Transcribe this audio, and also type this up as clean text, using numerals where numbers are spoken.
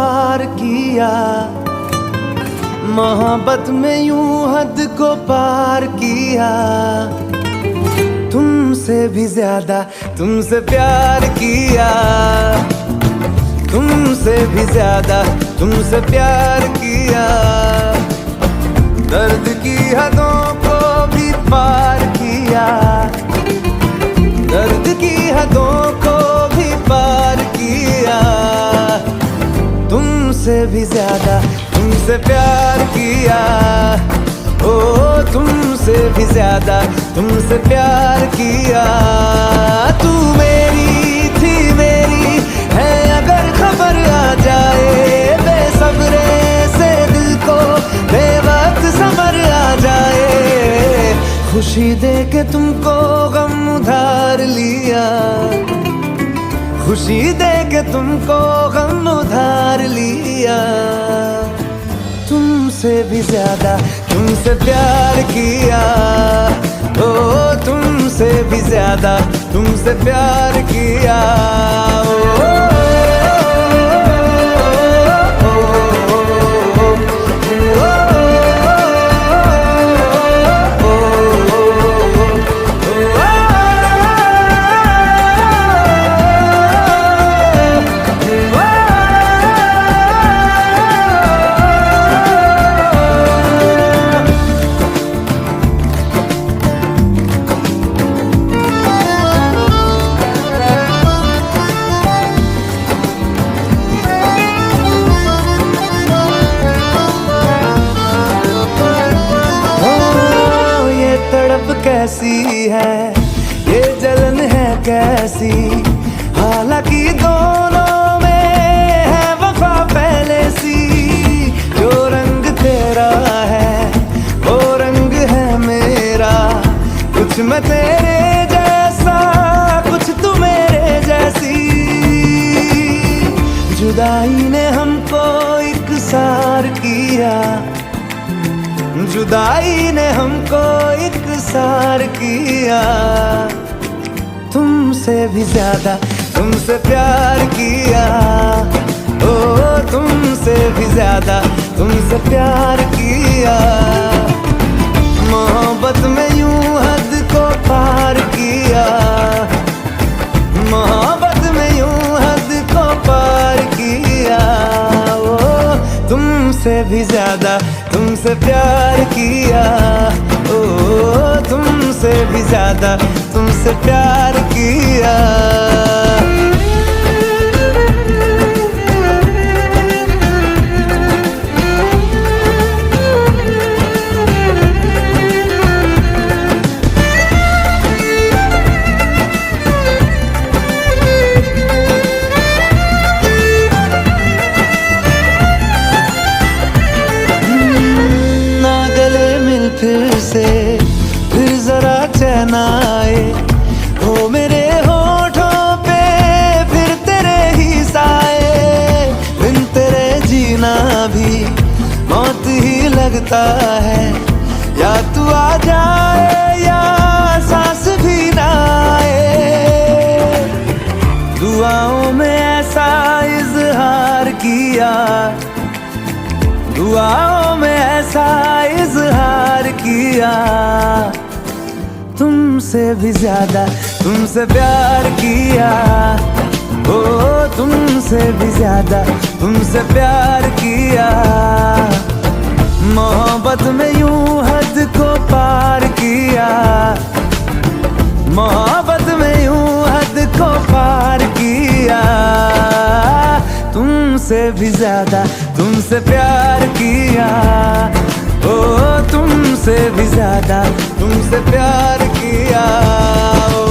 पार किया, मोहब्बत में यूं हद को पार किया। तुमसे भी ज्यादा तुमसे प्यार किया, तुमसे भी ज्यादा तुमसे प्यार किया। दर्द की हदों को भी पार किया, दर्द की हदों को भी पार किया। तुमसे भी ज्यादा तुमसे प्यार किया, ओ तुमसे भी ज्यादा तुमसे प्यार किया। तू मेरी थी मेरी है अगर खबर आ जाए, बेसब्रे से दिल को बेवक्त सबर आ जाए। खुशी दे के तुमको गम उधार लिया, खुशी दे के तुमको गम उधार लिया। तुमसे भी ज्यादा तुमसे प्यार किया, ओ तुमसे भी ज्यादा तुमसे प्यार किया। कैसी है ये जलन है कैसी, हालांकि दोनों में है वफा पहले सी। जो रंग तेरा है वो रंग है मेरा, कुछ मैं तेरे जैसा कुछ तू मेरे जैसी। जुदाई ने हमको इकसार किया, जुदाई ने हमको इकसार किया। तुमसे भी ज्यादा तुमसे प्यार किया, ओ तुमसे भी ज्यादा तुमसे प्यार किया। मोहब्बत में यूं हद को पार किया, मोहब्बत में यूं हद को पार किया। ओ तुमसे भी ज्यादा तुमसे प्यार किया, ओ तुमसे भी ज्यादा तुमसे प्यार किया। फिर से फिर जरा चैन आए, हो मेरे होठों पे फिर तेरे ही साए। बिन तेरे जीना भी मौत ही लगता है, या तू आ जाए या सांस भी ना आए। दुआओं में ऐसा इजहार किया, दुआओं में ऐसा इजहार किया। तुमसे भी ज्यादा तुमसे प्यार किया, ओ तुमसे भी ज्यादा तुमसे प्यार किया। मोहब्बत में यूं हद को पार किया, मोहब्बत में यूं हद को पार किया। तुमसे भी ज्यादा तुमसे प्यार किया, ओ तुमसे भी ज्यादा तुमसे प्यार किया। ओ